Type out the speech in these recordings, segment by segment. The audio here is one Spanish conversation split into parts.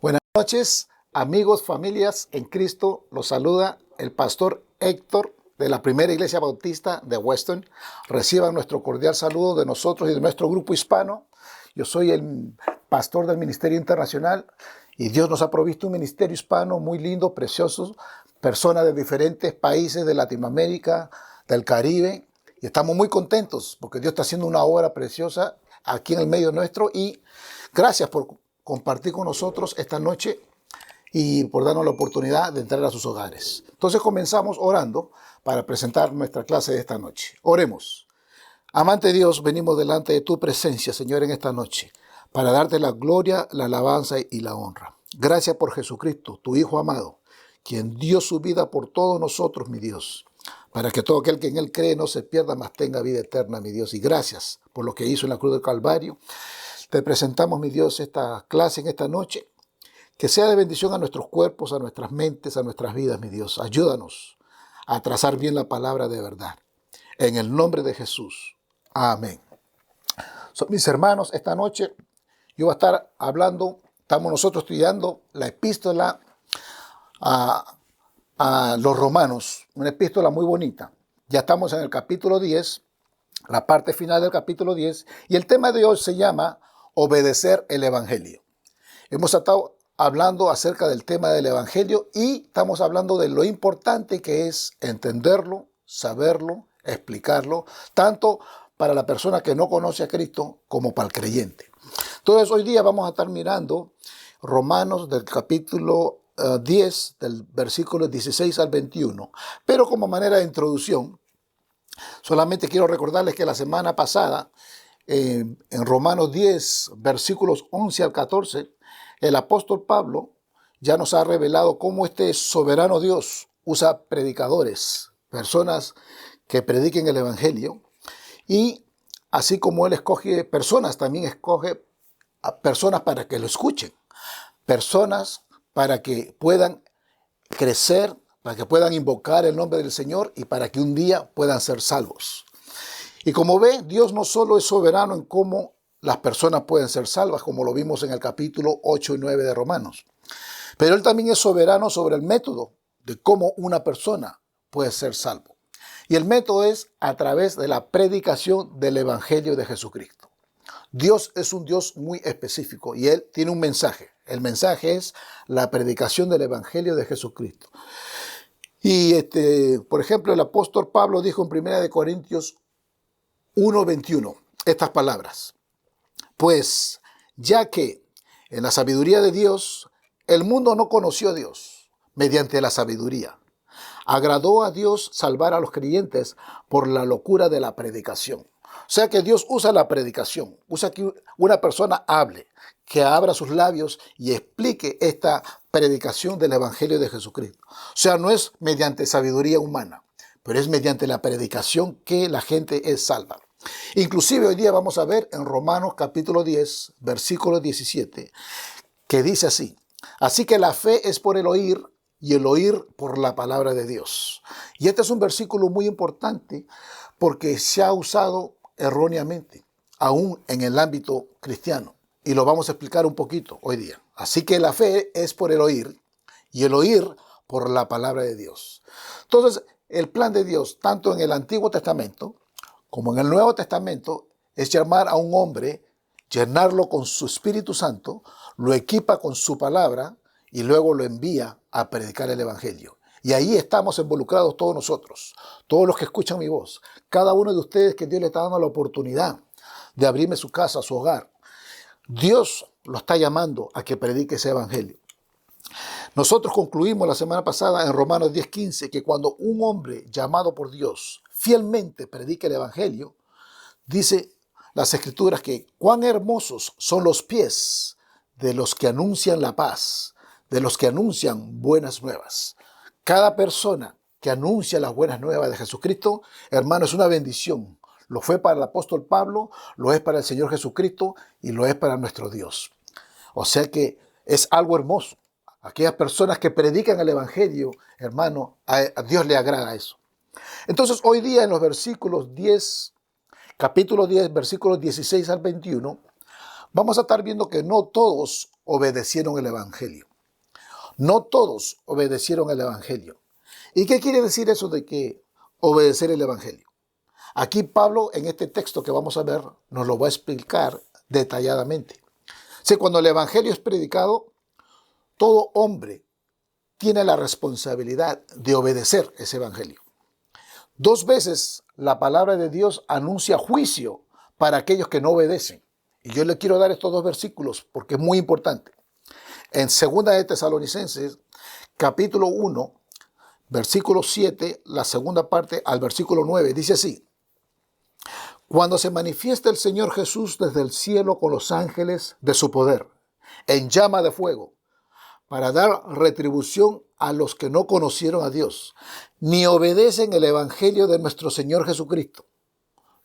Buenas noches, amigos, familias en Cristo. Los saluda el pastor Héctor de la Primera Iglesia Bautista de Weston. Reciban nuestro cordial saludo de nosotros y de nuestro grupo hispano. Yo soy el pastor del Ministerio Internacional y Dios nos ha provisto un ministerio hispano muy lindo, precioso, personas de diferentes países de Latinoamérica, del Caribe. Y estamos muy contentos porque Dios está haciendo una obra preciosa aquí en el medio nuestro y gracias por compartir con nosotros esta noche y por darnos la oportunidad de entrar a sus hogares. Entonces comenzamos orando para presentar nuestra clase de esta noche. Oremos. Amante Dios, venimos delante de tu presencia, Señor, en esta noche, para darte la gloria, la alabanza y la honra. Gracias por Jesucristo, tu Hijo amado, quien dio su vida por todos nosotros, mi Dios, para que todo aquel que en Él cree no se pierda, mas tenga vida eterna, mi Dios. Y gracias por lo que hizo en la cruz del Calvario. Te presentamos, mi Dios, esta clase en esta noche, que sea de bendición a nuestros cuerpos, a nuestras mentes, a nuestras vidas, mi Dios. Ayúdanos a trazar bien la palabra de verdad. En el nombre de Jesús. Amén. Mis hermanos, esta noche yo voy a estar hablando, estamos nosotros estudiando la epístola a los romanos, una epístola muy bonita. Ya estamos en el capítulo 10, la parte final del capítulo 10, y el tema de hoy se llama obedecer el Evangelio. Hemos estado hablando acerca del tema del Evangelio y estamos hablando de lo importante que es entenderlo, saberlo, explicarlo, tanto para la persona que no conoce a Cristo como para el creyente. Entonces hoy día vamos a estar mirando Romanos del capítulo 10, del versículo 16 al 21. Pero como manera de introducción, solamente quiero recordarles que la semana pasada, en Romanos 10, versículos 11 al 14, el apóstol Pablo ya nos ha revelado cómo este soberano Dios usa predicadores, personas que prediquen el Evangelio, y así como Él escoge personas, también escoge a personas para que lo escuchen, personas para que puedan crecer, para que puedan invocar el nombre del Señor y para que un día puedan ser salvos. Y como ve, Dios no solo es soberano en cómo las personas pueden ser salvas, como lo vimos en el capítulo 8 y 9 de Romanos, pero Él también es soberano sobre el método de cómo una persona puede ser salvo. Y el método es a través de la predicación del Evangelio de Jesucristo. Dios es un Dios muy específico y Él tiene un mensaje. El mensaje es la predicación del Evangelio de Jesucristo. Y por ejemplo, el apóstol Pablo dijo en 1 Corintios 1:21 estas palabras: pues ya que en la sabiduría de Dios el mundo no conoció a Dios mediante la sabiduría, agradó a Dios salvar a los creyentes por la locura de la predicación. O sea que Dios usa la predicación, usa que una persona hable, que abra sus labios y explique esta predicación del Evangelio de Jesucristo. O sea, no es mediante sabiduría humana, pero es mediante la predicación que la gente es salva. Inclusive hoy día vamos a ver en Romanos capítulo 10, versículo 17, que dice así: así que la fe es por el oír y el oír por la palabra de Dios. Y este es un versículo muy importante porque se ha usado erróneamente, aún en el ámbito cristiano. Y lo vamos a explicar un poquito hoy día. Así que la fe es por el oír y el oír por la palabra de Dios. Entonces, el plan de Dios, tanto en el Antiguo Testamento como en el Nuevo Testamento, es llamar a un hombre, llenarlo con su Espíritu Santo, lo equipa con su palabra y luego lo envía a predicar el Evangelio. Y ahí estamos involucrados todos nosotros, todos los que escuchan mi voz, cada uno de ustedes que Dios le está dando la oportunidad de abrirme su casa, su hogar. Dios lo está llamando a que predique ese Evangelio. Nosotros concluimos la semana pasada en Romanos 10:15 que cuando un hombre llamado por Dios fielmente predica el Evangelio, dice las Escrituras que cuán hermosos son los pies de los que anuncian la paz, de los que anuncian buenas nuevas. Cada persona que anuncia las buenas nuevas de Jesucristo, hermano, es una bendición. Lo fue para el apóstol Pablo, lo es para el Señor Jesucristo y lo es para nuestro Dios. O sea que es algo hermoso. Aquellas personas que predican el Evangelio, hermano, a Dios le agrada eso. Entonces, hoy día en los versículos 10, capítulo 10, versículos 16 al 21, vamos a estar viendo que no todos obedecieron el Evangelio. No todos obedecieron el Evangelio. ¿Y qué quiere decir eso de que obedecer el Evangelio? Aquí Pablo, en este texto que vamos a ver, nos lo va a explicar detalladamente. Si cuando el Evangelio es predicado, todo hombre tiene la responsabilidad de obedecer ese Evangelio. 2 veces la palabra de Dios anuncia juicio para aquellos que no obedecen. Y yo le quiero dar estos 2 versículos porque es muy importante. En 2 de Tesalonicenses, capítulo 1, versículo 7, la segunda parte al versículo 9, dice así: cuando se manifieste el Señor Jesús desde el cielo con los ángeles de su poder, en llama de fuego, para dar retribución a los que no conocieron a Dios, ni obedecen el Evangelio de nuestro Señor Jesucristo,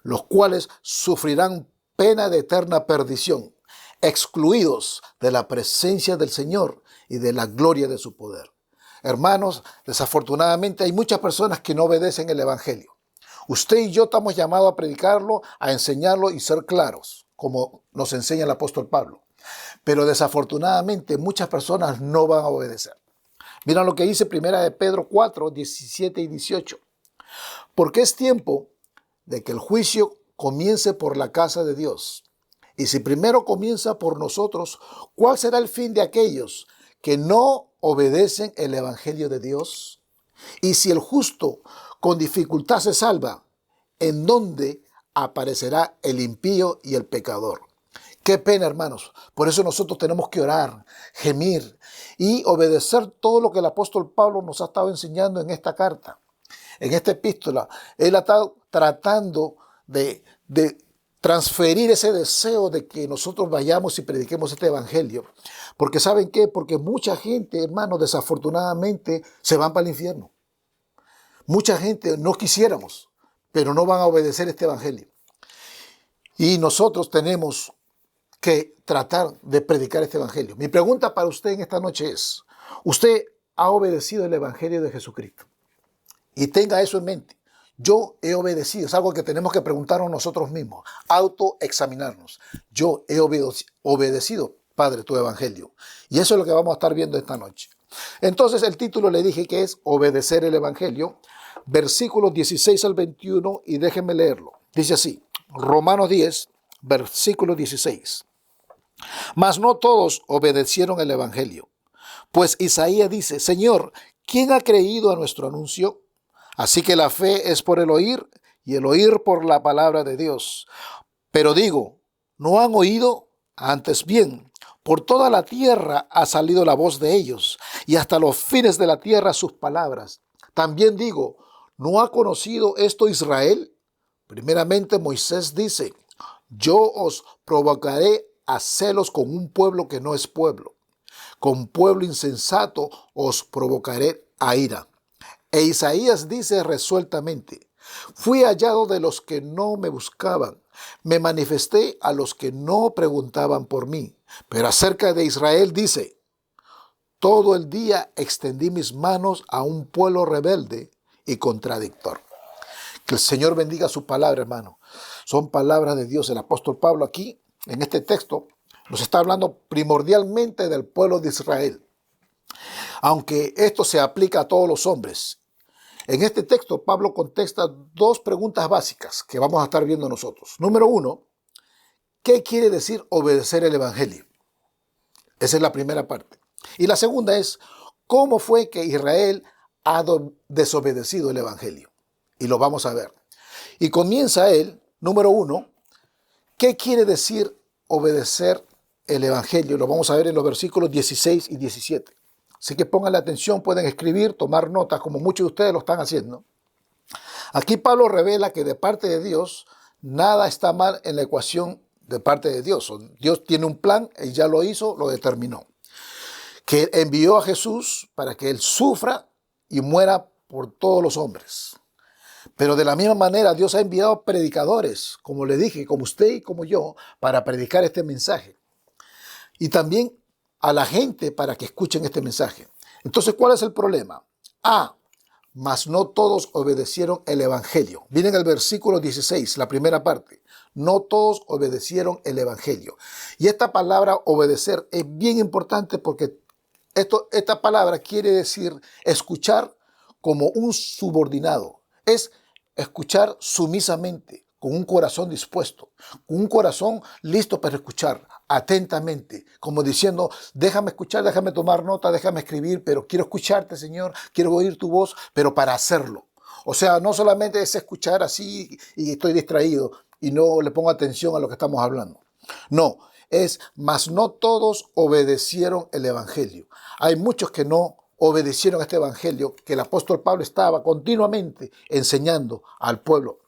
los cuales sufrirán pena de eterna perdición, excluidos de la presencia del Señor y de la gloria de su poder. Hermanos, desafortunadamente hay muchas personas que no obedecen el Evangelio. Usted y yo estamos llamados a predicarlo, a enseñarlo y ser claros, como nos enseña el apóstol Pablo. Pero desafortunadamente muchas personas no van a obedecer. Mira lo que dice 1 de Pedro 4, 17 y 18. Porque es tiempo de que el juicio comience por la casa de Dios. Y si primero comienza por nosotros, ¿cuál será el fin de aquellos que no obedecen el Evangelio de Dios? Y si el justo con dificultad se salva, ¿en dónde aparecerá el impío y el pecador? Qué pena, hermanos. Por eso nosotros tenemos que orar, gemir y obedecer todo lo que el apóstol Pablo nos ha estado enseñando en esta carta, en esta epístola. Él ha estado tratando de transferir ese deseo de que nosotros vayamos y prediquemos este evangelio. Porque ¿saben qué? Porque mucha gente, hermanos, desafortunadamente se van para el infierno. Mucha gente no quisiéramos, pero no van a obedecer este evangelio. Y nosotros tenemos que tratar de predicar este evangelio. Mi pregunta para usted en esta noche es: ¿usted ha obedecido el evangelio de Jesucristo? Y tenga eso en mente. Yo he obedecido. Es algo que tenemos que preguntarnos nosotros mismos, autoexaminarnos. Yo he obedecido, Padre, tu evangelio. Y eso es lo que vamos a estar viendo esta noche. Entonces el título le dije que es obedecer el evangelio. Versículos 16 al 21, y déjenme leerlo. Dice así, Romanos 10, versículo 16. Mas no todos obedecieron el evangelio. Pues Isaías dice: Señor, ¿quién ha creído a nuestro anuncio? Así que la fe es por el oír, y el oír por la palabra de Dios. Pero digo, ¿no han oído? Antes bien, por toda la tierra ha salido la voz de ellos, y hasta los fines de la tierra sus palabras. También digo, ¿no ha conocido esto Israel? Primeramente Moisés dice: yo os provocaré a celos con un pueblo que no es pueblo. Con pueblo insensato os provocaré a ira. E Isaías dice resueltamente: fui hallado de los que no me buscaban, me manifesté a los que no preguntaban por mí. Pero acerca de Israel dice: todo el día extendí mis manos a un pueblo rebelde y contradictor. Que el Señor bendiga su palabra, hermano. Son palabras de Dios. El apóstol Pablo aquí, en este texto, nos está hablando primordialmente del pueblo de Israel. Aunque esto se aplica a todos los hombres. En este texto, Pablo contesta 2 preguntas básicas que vamos a estar viendo nosotros. Número 1, ¿qué quiere decir obedecer el evangelio? Esa es la primera parte. Y la segunda es, ¿cómo fue que Israel ha desobedecido el evangelio? Y lo vamos a ver. Y comienza él, número 1, ¿qué quiere decir obedecer el evangelio? Lo vamos a ver en los versículos 16 y 17. Así que pongan la atención, pueden escribir, tomar notas, como muchos de ustedes lo están haciendo. Aquí Pablo revela que de parte de Dios, nada está mal en la ecuación de parte de Dios. Dios tiene un plan, Él ya lo hizo, lo determinó. Que envió a Jesús para que Él sufra y muera por todos los hombres. Pero de la misma manera Dios ha enviado predicadores, como le dije, como usted y como yo, para predicar este mensaje. Y también a la gente para que escuchen este mensaje. Entonces, ¿cuál es el problema? mas no todos obedecieron el evangelio. Miren el versículo 16, la primera parte. No todos obedecieron el evangelio. Y esta palabra obedecer es bien importante porque esta palabra quiere decir escuchar como un subordinado. Es escuchar sumisamente, con un corazón dispuesto, con un corazón listo para escuchar atentamente, como diciendo, déjame escuchar, déjame tomar nota, déjame escribir, pero quiero escucharte, Señor, quiero oír tu voz, pero para hacerlo. O sea, no solamente es escuchar así y estoy distraído y no le pongo atención a lo que estamos hablando. No, mas no todos obedecieron el evangelio. Hay muchos que no obedecieron este evangelio que el apóstol Pablo estaba continuamente enseñando al pueblo.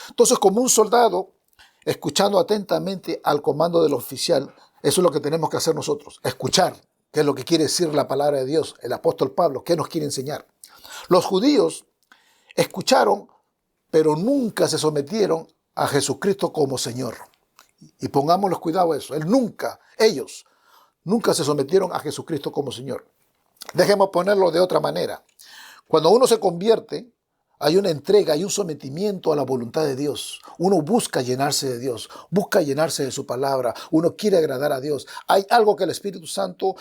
Entonces, como un soldado, escuchando atentamente al comando del oficial, eso es lo que tenemos que hacer nosotros, escuchar qué es lo que quiere decir la palabra de Dios, el apóstol Pablo, qué nos quiere enseñar. Los judíos escucharon, pero nunca se sometieron a Jesucristo como Señor. Y pongámosles cuidado a eso, ellos nunca se sometieron a Jesucristo como Señor. Dejemos ponerlo de otra manera. Cuando uno se convierte, hay una entrega, hay un sometimiento a la voluntad de Dios. Uno busca llenarse de Dios, busca llenarse de su palabra, uno quiere agradar a Dios. Hay algo que el Espíritu Santo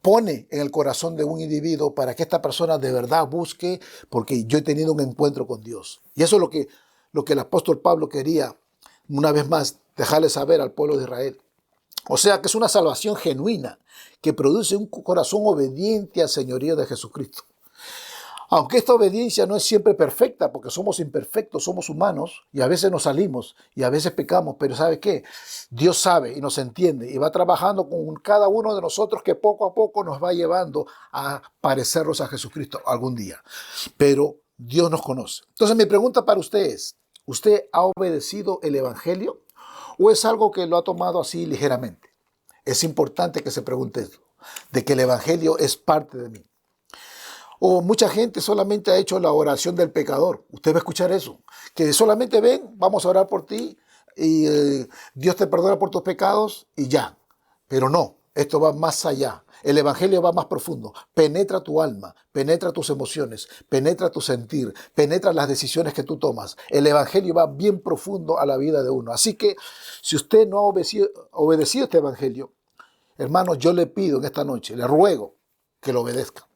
pone en el corazón de un individuo para que esta persona de verdad busque, porque yo he tenido un encuentro con Dios. Y eso es lo que el apóstol Pablo quería, una vez más, dejarle saber al pueblo de Israel. O sea que es una salvación genuina que produce un corazón obediente al señorío de Jesucristo. Aunque esta obediencia no es siempre perfecta, porque somos imperfectos, somos humanos, y a veces nos salimos, y a veces pecamos, pero ¿sabe qué? Dios sabe y nos entiende, y va trabajando con cada uno de nosotros que poco a poco nos va llevando a parecernos a Jesucristo algún día. Pero Dios nos conoce. Entonces mi pregunta para usted es, ¿usted ha obedecido el evangelio o es algo que lo ha tomado así ligeramente? Es importante que se pregunte esto, de que el evangelio es parte de mí. O mucha gente solamente ha hecho la oración del pecador. Usted va a escuchar eso. Que solamente ven, vamos a orar por ti y Dios te perdona por tus pecados y ya. Pero no, esto va más allá. El evangelio va más profundo. Penetra tu alma, penetra tus emociones, penetra tu sentir, penetra las decisiones que tú tomas. El evangelio va bien profundo a la vida de uno. Así que si usted no ha obedecido este evangelio, hermanos, yo le pido en esta noche, le ruego que lo obedezca.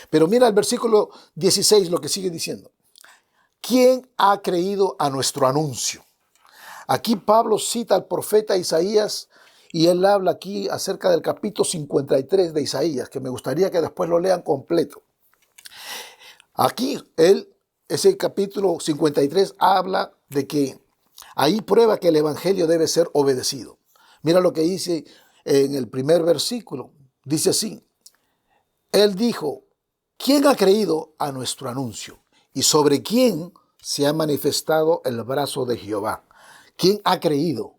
Pero mira el versículo 16 lo que sigue diciendo. ¿Quién ha creído a nuestro anuncio? Aquí Pablo cita al profeta Isaías y él habla aquí acerca del capítulo 53 de Isaías, que me gustaría que después lo lean completo. Aquí ese capítulo 53 habla de que ahí prueba que el evangelio debe ser obedecido. Mira lo que dice en el primer versículo. Dice así. Él dijo, ¿quién ha creído a nuestro anuncio? ¿Y sobre quién se ha manifestado el brazo de Jehová? ¿Quién ha creído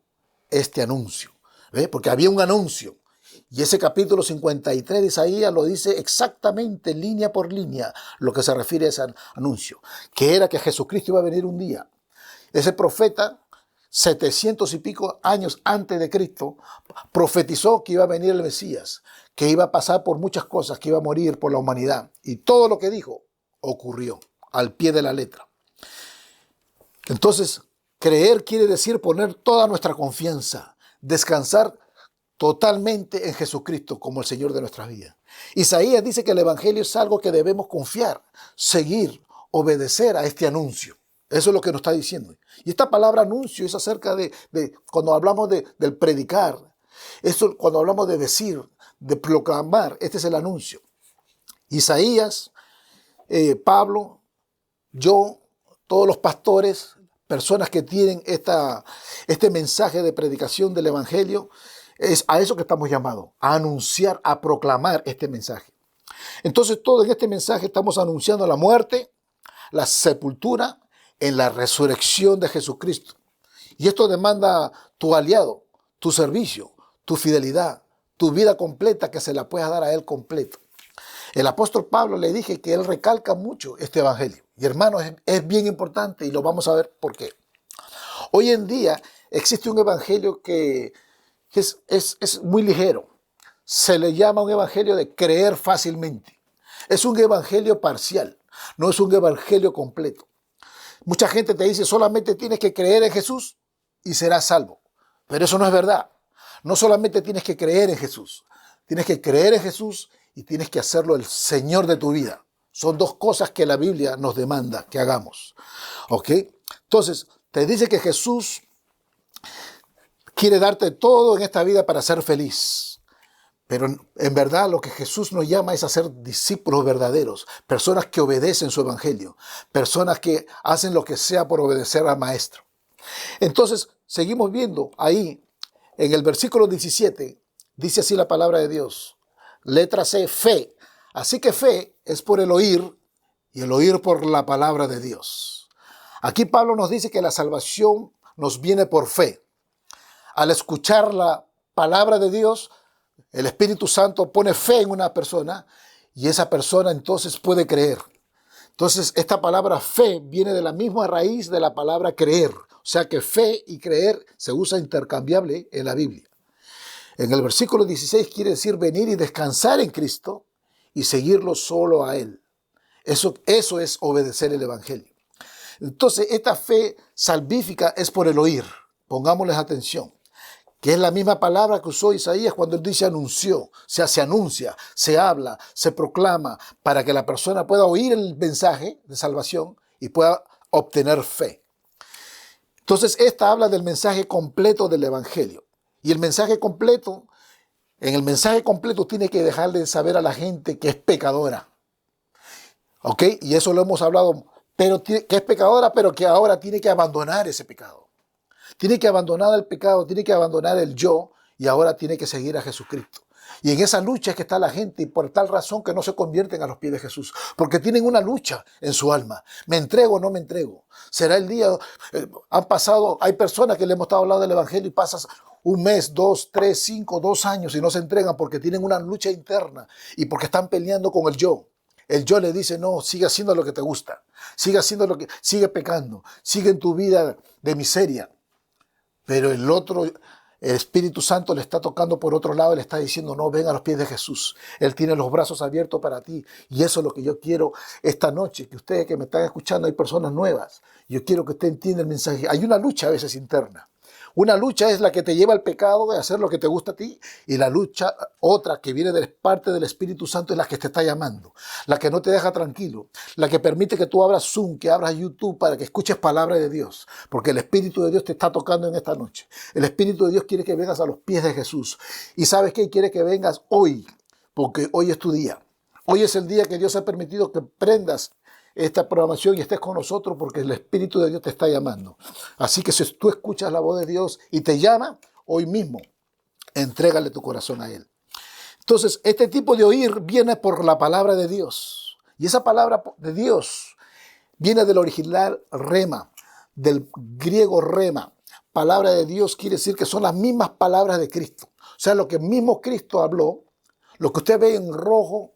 este anuncio? ¿Ve? Porque había un anuncio. Y ese capítulo 53 de Isaías lo dice exactamente línea por línea lo que se refiere a ese anuncio. Que era que Jesucristo iba a venir un día. Ese profeta, 700 y pico años antes de Cristo, profetizó que iba a venir el Mesías, que iba a pasar por muchas cosas, que iba a morir por la humanidad. Y todo lo que dijo ocurrió al pie de la letra. Entonces, creer quiere decir poner toda nuestra confianza, descansar totalmente en Jesucristo como el Señor de nuestras vidas. Isaías dice que el evangelio es algo que debemos confiar, seguir, obedecer a este anuncio. Eso es lo que nos está diciendo. Y esta palabra anuncio es acerca de cuando hablamos del predicar. Esto, cuando hablamos de decir, de proclamar, este es el anuncio. Isaías, Pablo, yo, todos los pastores, personas que tienen este mensaje de predicación del evangelio, es a eso que estamos llamados, a anunciar, a proclamar este mensaje. Entonces, todo en este mensaje estamos anunciando la muerte, la sepultura, en la resurrección de Jesucristo. Y esto demanda tu aliado, tu servicio, tu fidelidad, tu vida completa, que se la puedas dar a Él completo. El apóstol Pablo le dije que él recalca mucho este evangelio. Y hermanos, es bien importante y lo vamos a ver por qué. Hoy en día existe un evangelio que es muy ligero. Se le llama un evangelio de creer fácilmente. Es un evangelio parcial. no es un evangelio completo. Mucha gente te dice solamente tienes que creer en Jesús y serás salvo. Pero eso no es verdad. No solamente tienes que creer en Jesús, tienes que creer en Jesús y tienes que hacerlo el Señor de tu vida. Son dos cosas que la Biblia nos demanda que hagamos. ¿Ok? Entonces, te dice que Jesús quiere darte todo en esta vida para ser feliz. Pero en verdad lo que Jesús nos llama es a ser discípulos verdaderos, personas que obedecen su evangelio, personas que hacen lo que sea por obedecer al Maestro. Entonces, seguimos viendo ahí, en el versículo 17, dice así la palabra de Dios. Letra C, fe. Así que fe es por el oír y el oír por la palabra de Dios. Aquí Pablo nos dice que la salvación nos viene por fe. Al escuchar la palabra de Dios, el Espíritu Santo pone fe en una persona y esa persona entonces puede creer. Entonces, esta palabra fe viene de la misma raíz de la palabra creer. O sea que fe y creer se usa intercambiable en la Biblia. En el versículo 16 quiere decir venir y descansar en Cristo y seguirlo solo a Él. Eso es obedecer el Evangelio. Entonces, esta fe salvífica es por el oír. Pongámosles atención. Que es la misma palabra que usó Isaías cuando él dice anunció, o sea, se anuncia, se habla, se proclama, para que la persona pueda oír el mensaje de salvación y pueda obtener fe. Entonces, esta habla del mensaje completo del Evangelio. Y el mensaje completo, en el mensaje completo tiene que dejarle de saber a la gente que es pecadora. ¿Ok? Y eso lo hemos hablado, pero que es pecadora, pero que ahora tiene que abandonar ese pecado. Tiene que abandonar el pecado, tiene que abandonar el yo y ahora tiene que seguir a Jesucristo. Y en esa lucha es que está la gente y por tal razón que no se convierten a los pies de Jesús. Porque tienen una lucha en su alma. ¿Me entrego o no me entrego? Será el día, hay personas que le hemos estado hablando del Evangelio y pasas un mes, 2, 3, 5, 2 años y no se entregan porque tienen una lucha interna y porque están peleando con el yo. El yo le dice, no, sigue haciendo lo que te gusta. Sigue pecando. Sigue en tu vida de miseria. Pero el Espíritu Santo le está tocando por otro lado y le está diciendo, no, ven a los pies de Jesús. Él tiene los brazos abiertos para ti. Y eso es lo que yo quiero esta noche, que ustedes que me están escuchando, hay personas nuevas. Yo quiero que usted entienda el mensaje. Hay una lucha a veces interna. Una lucha es la que te lleva al pecado de hacer lo que te gusta a ti y la lucha otra que viene de parte del Espíritu Santo es la que te está llamando, la que no te deja tranquilo, la que permite que tú abras Zoom, que abras YouTube para que escuches palabra de Dios, porque el Espíritu de Dios te está tocando en esta noche. El Espíritu de Dios quiere que vengas a los pies de Jesús y ¿sabes qué? Quiere que vengas hoy, porque hoy es tu día. Hoy es el día que Dios ha permitido que prendas esta programación y estés con nosotros porque el Espíritu de Dios te está llamando. Así que si tú escuchas la voz de Dios y te llama, hoy mismo, entrégale tu corazón a Él. Entonces, este tipo de oír viene por la palabra de Dios. Y esa palabra de Dios viene del original rema, del griego rema. Palabra de Dios quiere decir que son las mismas palabras de Cristo. O sea, lo que mismo Cristo habló, lo que usted ve en rojo,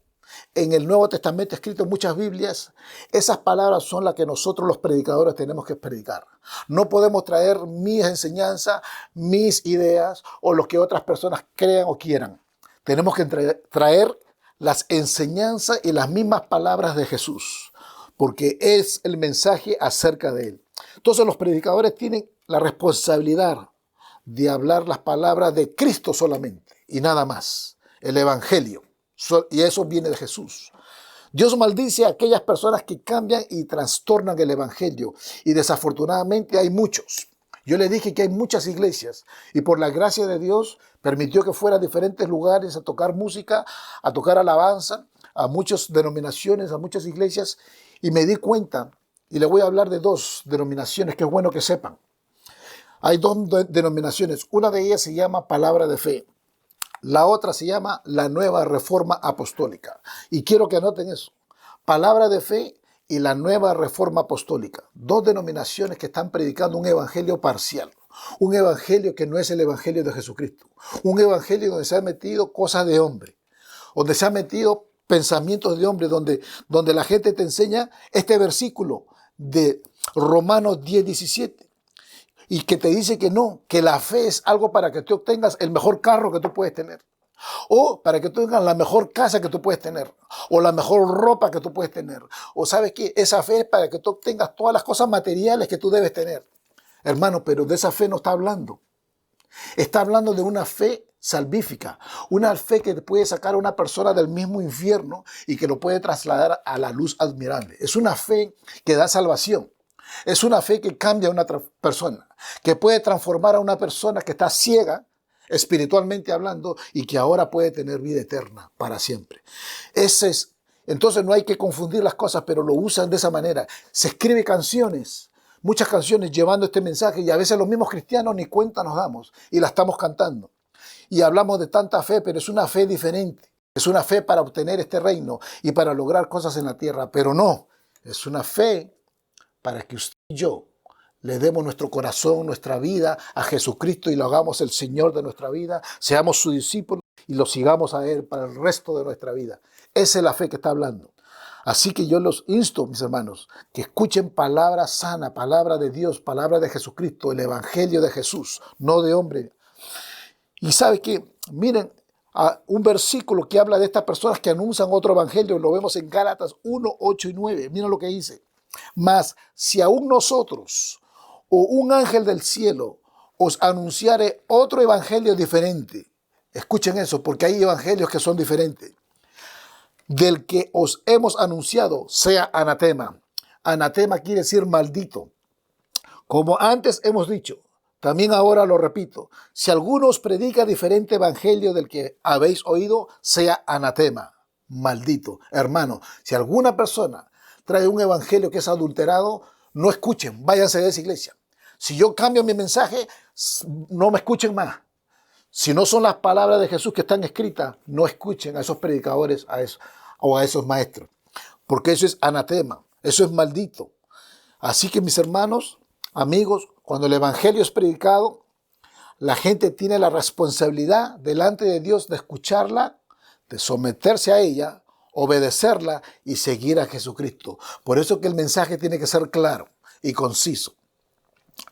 en el Nuevo Testamento escrito en muchas Biblias, esas palabras son las que nosotros los predicadores tenemos que predicar. No podemos traer mis enseñanzas, mis ideas o lo que otras personas crean o quieran. Tenemos que traer las enseñanzas y las mismas palabras de Jesús, porque es el mensaje acerca de Él. Entonces los predicadores tienen la responsabilidad de hablar las palabras de Cristo solamente y nada más, el Evangelio. Y eso viene de Jesús. Dios maldice a aquellas personas que cambian y trastornan el Evangelio. Y desafortunadamente hay muchos. Yo le dije que hay muchas iglesias. Y por la gracia de Dios permitió que fuera a diferentes lugares a tocar música, a tocar alabanza, a muchas denominaciones, a muchas iglesias. Y me di cuenta, y le voy a hablar de 2 denominaciones que es bueno que sepan. Hay 2 denominaciones. Una de ellas se llama Palabra de Fe. La otra se llama la Nueva Reforma Apostólica. Y quiero que anoten eso. Palabra de Fe y la Nueva Reforma Apostólica. 2 denominaciones que están predicando un evangelio parcial. Un evangelio que no es el evangelio de Jesucristo. Un evangelio donde se han metido cosas de hombre. Donde se han metido pensamientos de hombre. Donde la gente te enseña este versículo de Romanos 10:17. Y que te dice que no, que la fe es algo para que tú obtengas el mejor carro que tú puedes tener. O para que tú tengas la mejor casa que tú puedes tener. O la mejor ropa que tú puedes tener. O sabes qué, esa fe es para que tú tengas todas las cosas materiales que tú debes tener. Hermano, pero de esa fe no está hablando. Está hablando de una fe salvífica, una fe que puede sacar a una persona del mismo infierno y que lo puede trasladar a la luz admirable. Es una fe que da salvación. Es una fe que cambia a una persona, que puede transformar a una persona que está ciega, espiritualmente hablando, y que ahora puede tener vida eterna para siempre. Entonces no hay que confundir las cosas, pero lo usan de esa manera. Se escribe canciones, muchas canciones llevando este mensaje, y a veces los mismos cristianos ni cuenta nos damos y la estamos cantando. Y hablamos de tanta fe, pero es una fe diferente. Es una fe para obtener este reino y para lograr cosas en la tierra, pero no, es una fe para que usted y yo le demos nuestro corazón, nuestra vida a Jesucristo y lo hagamos el Señor de nuestra vida, seamos su discípulo y lo sigamos a Él para el resto de nuestra vida. Esa es la fe que está hablando. Así que yo los insto, mis hermanos, que escuchen palabra sana, palabra de Dios, palabra de Jesucristo, el Evangelio de Jesús, no de hombre. Y sabe que, miren, un versículo que habla de estas personas que anuncian otro evangelio, lo vemos en Gálatas 1, 8 y 9. Miren lo que dice. Mas si aún nosotros o un ángel del cielo os anunciare otro evangelio diferente, escuchen eso, porque hay evangelios que son diferentes, del que os hemos anunciado, sea anatema. Anatema quiere decir maldito. Como antes hemos dicho, también ahora lo repito, si alguno os predica diferente evangelio del que habéis oído, sea anatema, maldito. Hermano, si alguna persona trae un evangelio que es adulterado, no escuchen, váyanse de esa iglesia. Si yo cambio mi mensaje, no me escuchen más. Si no son las palabras de Jesús que están escritas, no escuchen a esos predicadores o a esos maestros, porque eso es anatema, eso es maldito. Así que mis hermanos, amigos, cuando el evangelio es predicado, la gente tiene la responsabilidad delante de Dios de escucharla, de someterse a ella, obedecerla y seguir a Jesucristo. Por eso que el mensaje tiene que ser claro y conciso.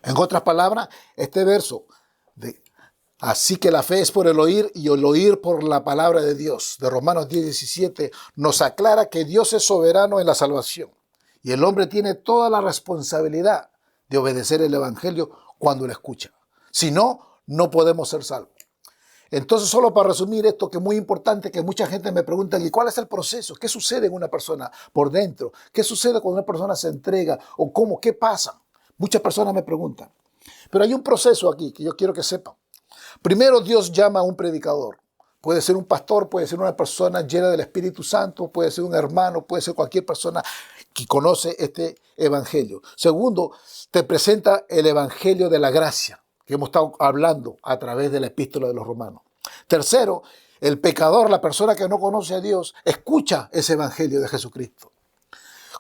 En otras palabras, este verso de así que la fe es por el oír y el oír por la palabra de Dios, de Romanos 10:17, nos aclara que Dios es soberano en la salvación y el hombre tiene toda la responsabilidad de obedecer el evangelio cuando lo escucha. Si no, no podemos ser salvos. Entonces, solo para resumir esto, que es muy importante, que mucha gente me pregunta, ¿y cuál es el proceso? ¿Qué sucede en una persona por dentro? ¿Qué sucede cuando una persona se entrega? ¿O cómo? ¿Qué pasa? Muchas personas me preguntan. Pero hay un proceso aquí que yo quiero que sepan. Primero, Dios llama a un predicador. Puede ser un pastor, puede ser una persona llena del Espíritu Santo, puede ser un hermano, puede ser cualquier persona que conoce este evangelio. Segundo, te presenta el evangelio de la gracia, que hemos estado hablando a través de la epístola de los Romanos. Tercero, el pecador, la persona que no conoce a Dios, escucha ese evangelio de Jesucristo.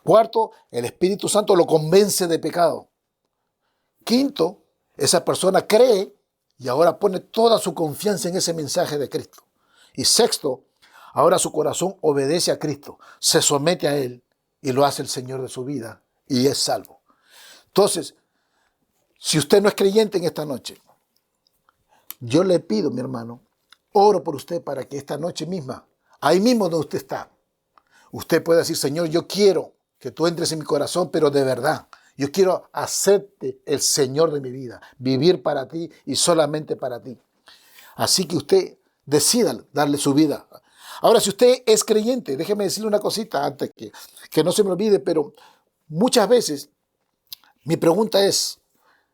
Cuarto, el Espíritu Santo lo convence de pecado. Quinto, esa persona cree y ahora pone toda su confianza en ese mensaje de Cristo. Y sexto, ahora su corazón obedece a Cristo, se somete a Él y lo hace el Señor de su vida y es salvo. Entonces, si usted no es creyente en esta noche, yo le pido, mi hermano, oro por usted para que esta noche misma, ahí mismo donde usted está, usted pueda decir, Señor, yo quiero que tú entres en mi corazón, pero de verdad. Yo quiero hacerte el Señor de mi vida, vivir para ti y solamente para ti. Así que usted decida darle su vida. Ahora, si usted es creyente, déjeme decirle una cosita antes que no se me olvide, pero muchas veces mi pregunta es,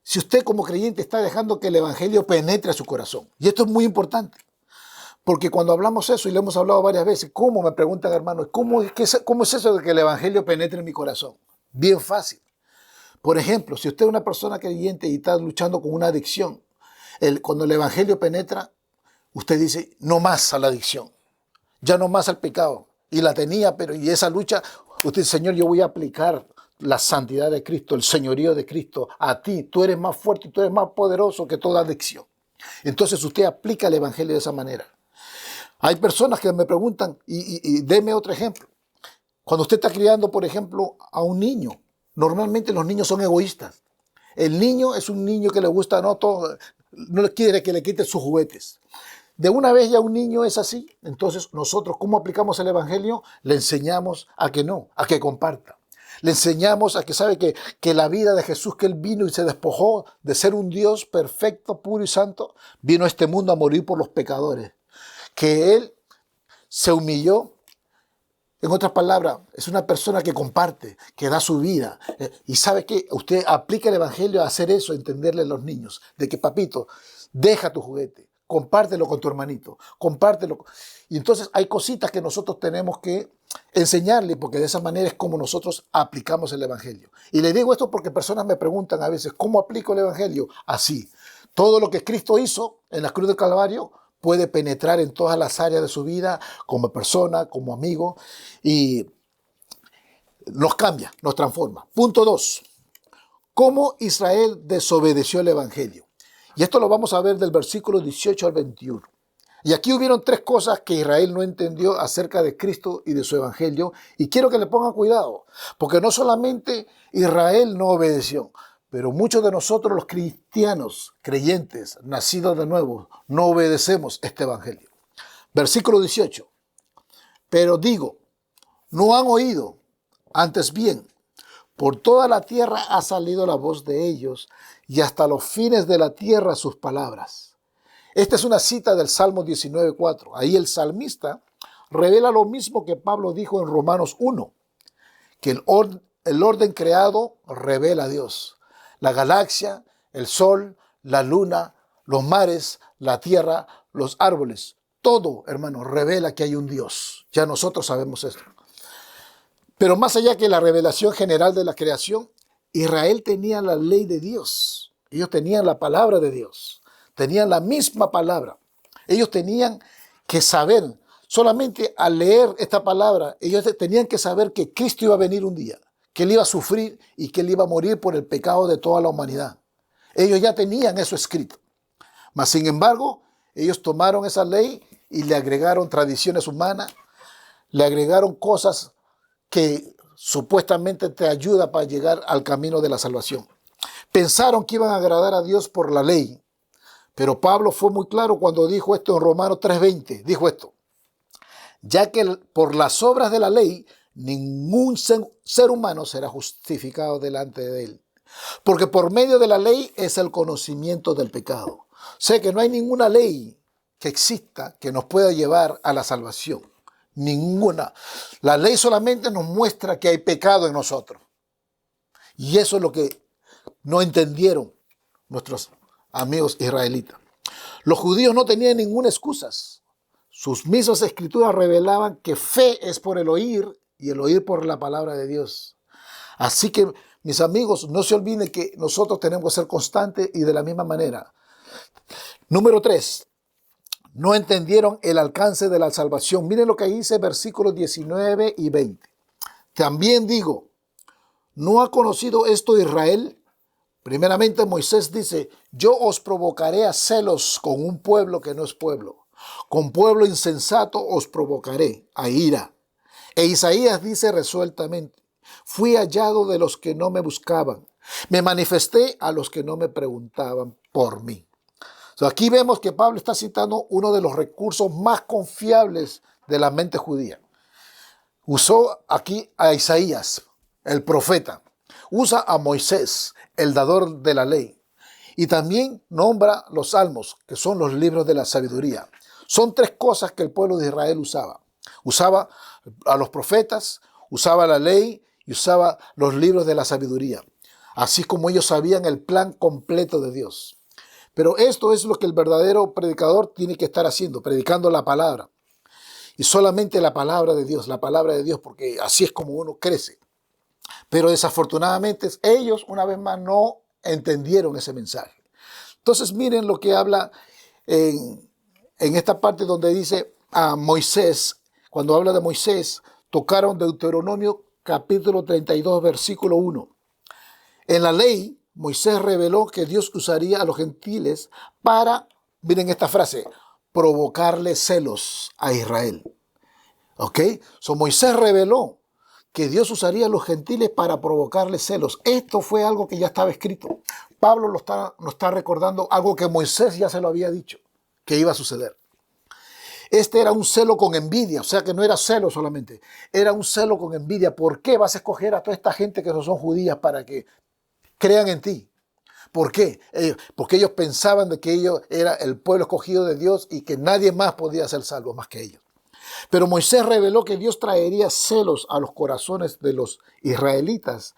si usted como creyente está dejando que el evangelio penetre a su corazón. Y esto es muy importante, porque cuando hablamos eso, y lo hemos hablado varias veces, ¿cómo? Me preguntan, hermanos, ¿cómo es eso de que el evangelio penetre en mi corazón? Bien fácil. Por ejemplo, si usted es una persona creyente y está luchando con una adicción, cuando el evangelio penetra, usted dice, no más a la adicción, ya no más al pecado. Y la tenía, y esa lucha, usted dice, Señor, yo voy a aplicar la santidad de Cristo, el señorío de Cristo a ti. Tú eres más fuerte y tú eres más poderoso que toda adicción. Entonces usted aplica el evangelio de esa manera. Hay personas que me preguntan, y deme otro ejemplo. Cuando usted está criando, por ejemplo, a un niño, normalmente los niños son egoístas. El niño es un niño que le gusta, no quiere que le quiten sus juguetes. de una vez ya un niño es así, entonces nosotros, ¿cómo aplicamos el Evangelio? Le enseñamos a que no, a que comparta. Le enseñamos a que sabe que la vida de Jesús, que Él vino y se despojó de ser un Dios perfecto, puro y santo, vino a este mundo a morir por los pecadores. Que Él se humilló. En otras palabras, es una persona que comparte, que da su vida. Y sabe que usted aplica el Evangelio a hacer eso, a entenderle a los niños. De que, papito, deja tu juguete, compártelo con tu hermanito, compártelo. Y entonces hay cositas que nosotros tenemos que enseñarle, porque de esa manera es como nosotros aplicamos el Evangelio. Y le digo esto porque personas me preguntan a veces, ¿cómo aplico el Evangelio? Así. Todo lo que Cristo hizo en la cruz del Calvario puede penetrar en todas las áreas de su vida, como persona, como amigo, y nos cambia, nos transforma. Punto 2. ¿Cómo Israel desobedeció el Evangelio? Y esto lo vamos a ver del versículo 18 al 21. Y aquí hubieron 3 cosas que Israel no entendió acerca de Cristo y de su Evangelio, y quiero que le pongan cuidado, porque no solamente Israel no obedeció, pero muchos de nosotros los cristianos, creyentes, nacidos de nuevo, no obedecemos este Evangelio. Versículo 18. Pero digo, no han oído, antes bien, por toda la tierra ha salido la voz de ellos, y hasta los fines de la tierra sus palabras. Esta es una cita del Salmo 19:4. Ahí el salmista revela lo mismo que Pablo dijo en Romanos 1, que el orden creado revela a Dios. La galaxia, el sol, la luna, los mares, la tierra, los árboles, todo, hermano, revela que hay un Dios. Ya nosotros sabemos esto. Pero más allá que la revelación general de la creación, Israel tenía la ley de Dios. Ellos tenían la palabra de Dios. Tenían la misma palabra. Ellos tenían que saber, solamente al leer esta palabra, ellos tenían que saber que Cristo iba a venir un día, que Él iba a sufrir y que Él iba a morir por el pecado de toda la humanidad. Ellos ya tenían eso escrito. Mas, sin embargo, ellos tomaron esa ley y le agregaron tradiciones humanas, le agregaron cosas que supuestamente te ayudan para llegar al camino de la salvación. Pensaron que iban a agradar a Dios por la ley, pero Pablo fue muy claro cuando dijo esto en Romanos 3:20. Dijo esto, ya que por las obras de la ley ningún ser humano será justificado delante de él, porque por medio de la ley es el conocimiento del pecado. Sé que no hay ninguna ley que exista que nos pueda llevar a la salvación. Ninguna. La ley solamente nos muestra que hay pecado en nosotros. Y eso es lo que no entendieron nuestros amigos israelitas. Los judíos no tenían ninguna excusa. Sus mismas escrituras revelaban que fe es por el oír y el oír por la palabra de Dios. Así que, mis amigos, no se olviden que nosotros tenemos que ser constantes y de la misma manera. Número 3. No entendieron el alcance de la salvación. Miren lo que dice versículos 19 y 20. También digo, ¿no ha conocido esto Israel? Primeramente Moisés dice, yo os provocaré a celos con un pueblo que no es pueblo. Con pueblo insensato os provocaré a ira. E Isaías dice resueltamente, fui hallado de los que no me buscaban. Me manifesté a los que no me preguntaban por mí. Aquí vemos que Pablo está citando uno de los recursos más confiables de la mente judía. Usó aquí a Isaías, el profeta. Usa a Moisés, el dador de la ley. Y también nombra los salmos, que son los libros de la sabiduría. Son 3 cosas que el pueblo de Israel usaba. Usaba a los profetas, usaba la ley y usaba los libros de la sabiduría. Así como ellos sabían el plan completo de Dios. Pero esto es lo que el verdadero predicador tiene que estar haciendo, predicando la palabra. Y solamente la palabra de Dios, porque así es como uno crece. Pero desafortunadamente ellos, una vez más, no entendieron ese mensaje. Entonces miren lo que habla en esta parte donde dice a Moisés, cuando habla de Moisés, tocaron Deuteronomio capítulo 32, versículo 1. En la ley, Moisés reveló que Dios usaría a los gentiles para, miren esta frase, provocarle celos a Israel. ¿Ok? Moisés reveló que Dios usaría a los gentiles para provocarle celos. Esto fue algo que ya estaba escrito. Pablo nos está recordando algo que Moisés ya se lo había dicho, que iba a suceder. Este era un celo con envidia, o sea que no era celo solamente, era un celo con envidia. ¿Por qué vas a escoger a toda esta gente que no son judías para que crean en ti? ¿Por qué? Porque ellos pensaban de que ellos era el pueblo escogido de Dios y que nadie más podía ser salvo más que ellos. Pero Moisés reveló que Dios traería celos a los corazones de los israelitas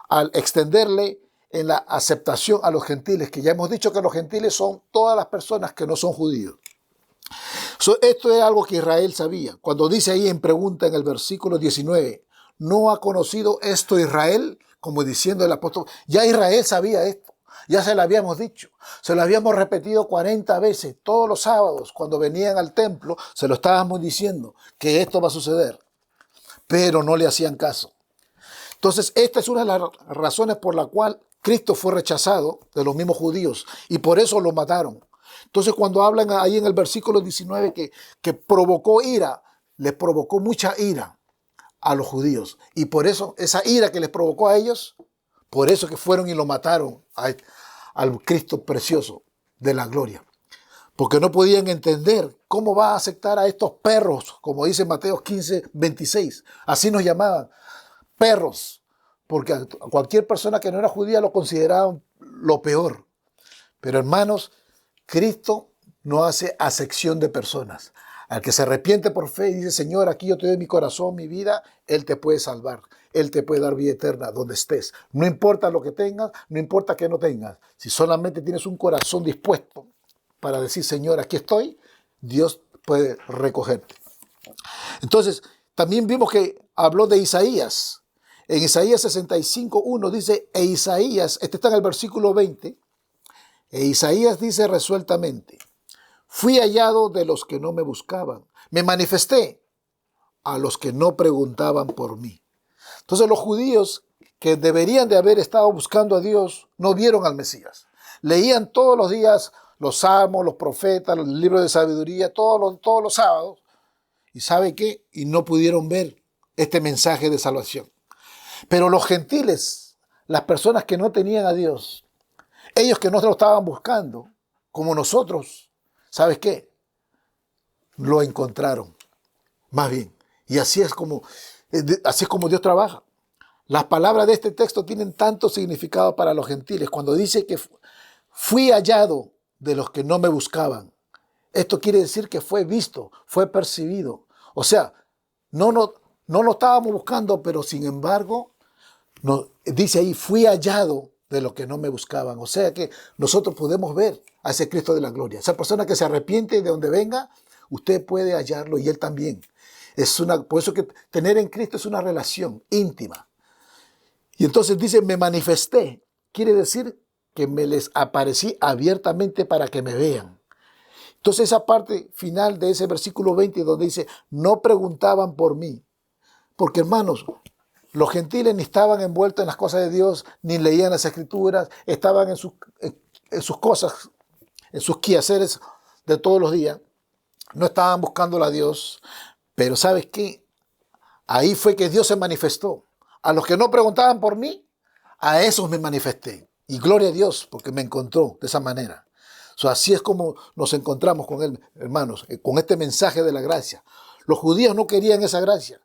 al extenderle en la aceptación a los gentiles, que ya hemos dicho que los gentiles son todas las personas que no son judíos. Esto es algo que Israel sabía. Cuando dice ahí en pregunta en el versículo 19, ¿no ha conocido esto Israel? Como diciendo el apóstol, ya Israel sabía esto. Ya se lo habíamos dicho, se lo habíamos repetido 40 veces, todos los sábados cuando venían al templo, se lo estábamos diciendo que esto va a suceder, pero no le hacían caso. Entonces, esta es una de las razones por la cual Cristo fue rechazado de los mismos judíos y por eso lo mataron. Entonces, cuando hablan ahí en el versículo 19 que provocó ira, les provocó mucha ira a los judíos y por eso esa ira que les provocó a ellos, por eso que fueron y lo mataron al Cristo precioso de la gloria. Porque no podían entender cómo va a aceptar a estos perros, como dice Mateo 15, 26. Así nos llamaban, perros. Porque a cualquier persona que no era judía lo consideraban lo peor. Pero hermanos, Cristo no hace acepción de personas. Al que se arrepiente por fe y dice, Señor, aquí yo te doy mi corazón, mi vida, Él te puede salvar. Él te puede dar vida eterna donde estés. No importa lo que tengas, no importa que no tengas. Si solamente tienes un corazón dispuesto para decir, Señor, aquí estoy, Dios puede recogerte. Entonces, también vimos que habló de Isaías. En Isaías 65:1 dice, e Isaías, este está en el versículo 20, e Isaías dice resueltamente, fui hallado de los que no me buscaban, me manifesté a los que no preguntaban por mí. Entonces los judíos que deberían de haber estado buscando a Dios no vieron al Mesías. Leían todos los días los salmos, los profetas, los libros de sabiduría, todos los sábados. ¿Y sabe qué? Y no pudieron ver este mensaje de salvación. Pero los gentiles, las personas que no tenían a Dios, ellos que no lo estaban buscando, como nosotros, ¿sabes qué? Lo encontraron, más bien. Y así es como Dios trabaja. Las palabras de este texto tienen tanto significado para los gentiles. Cuando dice que fui hallado de los que no me buscaban, esto quiere decir que fue visto, fue percibido. O sea, no lo estábamos buscando, pero sin embargo, dice ahí, fui hallado de los que no me buscaban. O sea que nosotros podemos ver a ese Cristo de la gloria. Esa persona que se arrepiente de donde venga, usted puede hallarlo y él también. Por eso que tener en Cristo es una relación íntima. Y entonces dice, me manifesté. Quiere decir que me les aparecí abiertamente para que me vean. Entonces esa parte final de ese versículo 20 donde dice, no preguntaban por mí. Porque hermanos, los gentiles ni estaban envueltos en las cosas de Dios, ni leían las escrituras, estaban en sus cosas, en sus quehaceres de todos los días. No estaban buscándole a Dios. Pero ¿sabes qué? Ahí fue que Dios se manifestó. A los que no preguntaban por mí, a esos me manifesté. Y gloria a Dios, porque me encontró de esa manera. Así es como nos encontramos con Él, hermanos, con este mensaje de la gracia. Los judíos no querían esa gracia.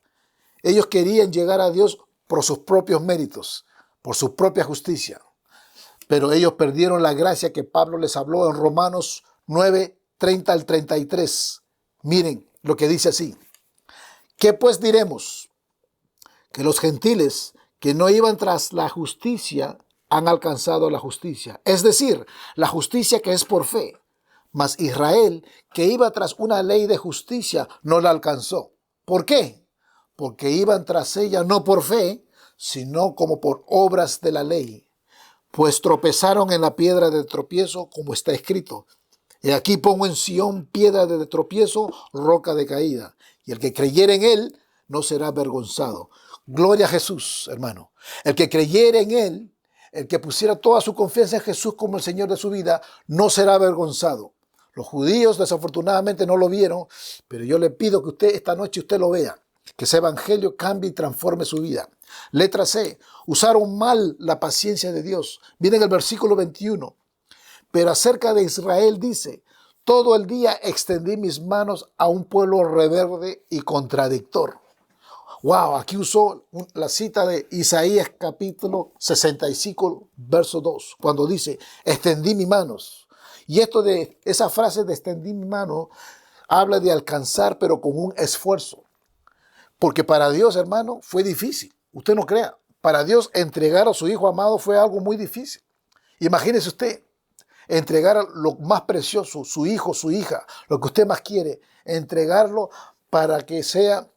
Ellos querían llegar a Dios por sus propios méritos, por su propia justicia. Pero ellos perdieron la gracia que Pablo les habló en Romanos 9, 30 al 33. Miren lo que dice así. ¿Qué pues diremos? Que los gentiles que no iban tras la justicia han alcanzado la justicia. Es decir, la justicia que es por fe. Mas Israel, que iba tras una ley de justicia, no la alcanzó. ¿Por qué? Porque iban tras ella no por fe, sino como por obras de la ley. Pues tropezaron en la piedra de tropiezo, como está escrito. Y aquí pongo en Sión piedra de tropiezo, roca de caída. Y el que creyere en él no será avergonzado. Gloria a Jesús, hermano. El que creyere en él, el que pusiera toda su confianza en Jesús como el Señor de su vida, no será avergonzado. Los judíos desafortunadamente no lo vieron, pero yo le pido que esta noche usted lo vea. Que ese evangelio cambie y transforme su vida. Letra C. Usaron mal la paciencia de Dios. Miren el versículo 21. Pero acerca de Israel dice, Todo el día extendí mis manos a un pueblo rebelde y contradictor. Wow, aquí usó la cita de Isaías capítulo 65, verso 2, cuando dice, extendí mis manos. Y esa frase de extendí mi mano habla de alcanzar, pero con un esfuerzo. Porque para Dios, hermano, fue difícil. Usted no crea. Para Dios entregar a su hijo amado fue algo muy difícil. Imagínese usted entregar lo más precioso, su hijo, su hija, lo que usted más quiere, entregarlo para que sea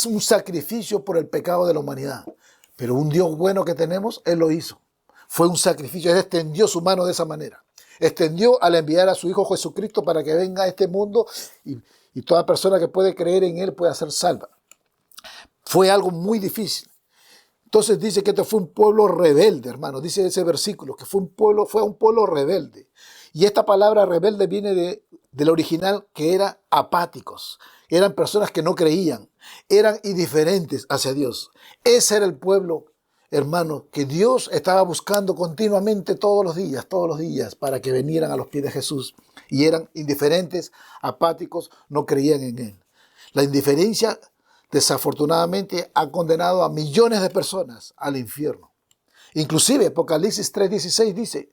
un sacrificio por el pecado de la humanidad. Pero un Dios bueno que tenemos, Él lo hizo. Fue un sacrificio. Él extendió su mano de esa manera. Extendió al enviar a su Hijo Jesucristo para que venga a este mundo y toda persona que puede creer en Él pueda ser salva. Fue algo muy difícil. Entonces dice que este fue un pueblo rebelde, hermano. Dice ese versículo que fue un pueblo rebelde. Y esta palabra rebelde viene del original, que era apáticos. Eran personas que no creían, eran indiferentes hacia Dios. Ese era el pueblo, hermano, que Dios estaba buscando continuamente todos los días, para que vinieran a los pies de Jesús. Y eran indiferentes, apáticos, no creían en Él. La indiferencia, desafortunadamente, ha condenado a millones de personas al infierno. Inclusive Apocalipsis 3:16 dice,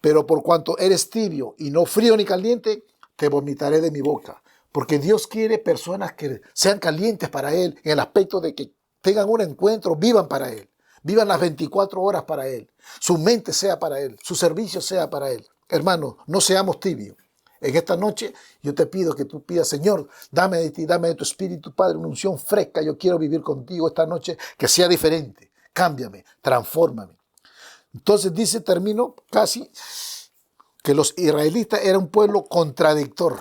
pero por cuanto eres tibio y no frío ni caliente, te vomitaré de mi boca. Porque Dios quiere personas que sean calientes para Él, en el aspecto de que tengan un encuentro, vivan para Él. Vivan las 24 horas para Él. Su mente sea para Él, su servicio sea para Él. Hermano, no seamos tibios. En esta noche yo te pido que tú pidas, Señor, dame de ti, dame de tu Espíritu, Padre, una unción fresca. Yo quiero vivir contigo esta noche, que sea diferente. Cámbiame, transfórmame. Entonces dice, termino casi, que los israelitas eran un pueblo contradictor.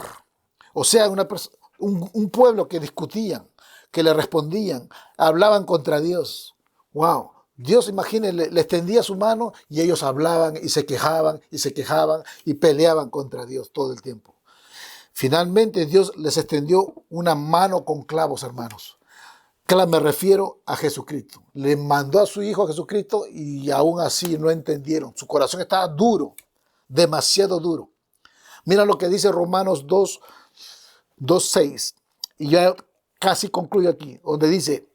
O sea, un pueblo que discutían, que le respondían, hablaban contra Dios. ¡Wow! Dios, imagínense, le extendía su mano y ellos hablaban y se quejaban y peleaban contra Dios todo el tiempo. Finalmente Dios les extendió una mano con clavos, hermanos. Claro, me refiero a Jesucristo. Le mandó a su Hijo Jesucristo y aún así no entendieron. Su corazón estaba duro, demasiado duro. Mira lo que dice Romanos 2:6. Y ya casi concluyo aquí, donde dice,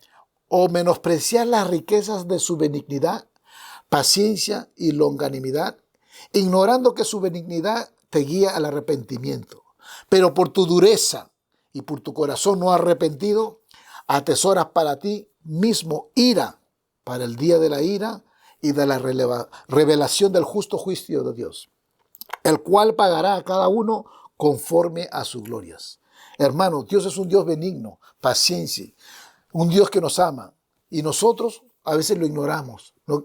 o menospreciar las riquezas de su benignidad, paciencia y longanimidad, ignorando que su benignidad te guía al arrepentimiento. Pero por tu dureza y por tu corazón no arrepentido, atesoras para ti mismo ira para el día de la ira y de la revelación del justo juicio de Dios, el cual pagará a cada uno conforme a sus glorias. Hermanos, Dios es un Dios benigno, paciencia, un Dios que nos ama. Y nosotros a veces lo ignoramos, ¿no?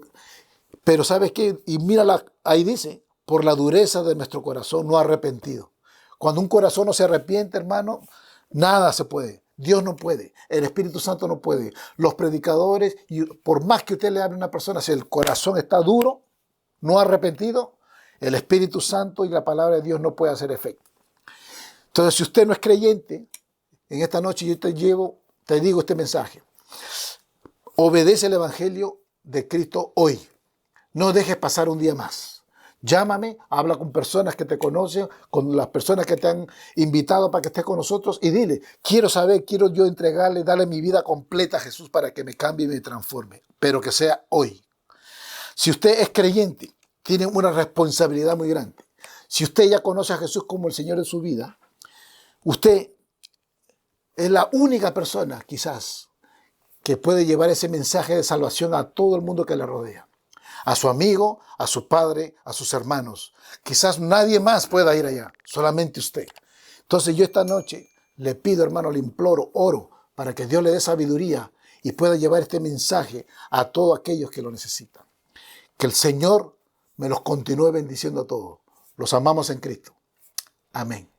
Pero ¿sabes qué? Y mira, ahí dice, por la dureza de nuestro corazón no arrepentido. Cuando un corazón no se arrepiente, hermano, nada se puede. Dios no puede, el Espíritu Santo no puede. Los predicadores, y por más que usted le hable a una persona, si el corazón está duro, no arrepentido, el Espíritu Santo y la palabra de Dios no puede hacer efecto. Entonces, si usted no es creyente, en esta noche yo te digo este mensaje. Obedece el Evangelio de Cristo hoy. No dejes pasar un día más. Llámame, habla con personas que te conocen, con las personas que te han invitado para que estés con nosotros y dile, quiero yo entregarle, darle mi vida completa a Jesús para que me cambie y me transforme, pero que sea hoy. Si usted es creyente, tiene una responsabilidad muy grande. Si usted ya conoce a Jesús como el Señor de su vida, usted es la única persona, quizás, que puede llevar ese mensaje de salvación a todo el mundo que le rodea. A su amigo, a su padre, a sus hermanos. Quizás nadie más pueda ir allá, solamente usted. Entonces yo esta noche le pido, hermano, le imploro, oro, para que Dios le dé sabiduría y pueda llevar este mensaje a todos aquellos que lo necesitan. Que el Señor me los continúe bendiciendo a todos. Los amamos en Cristo. Amén.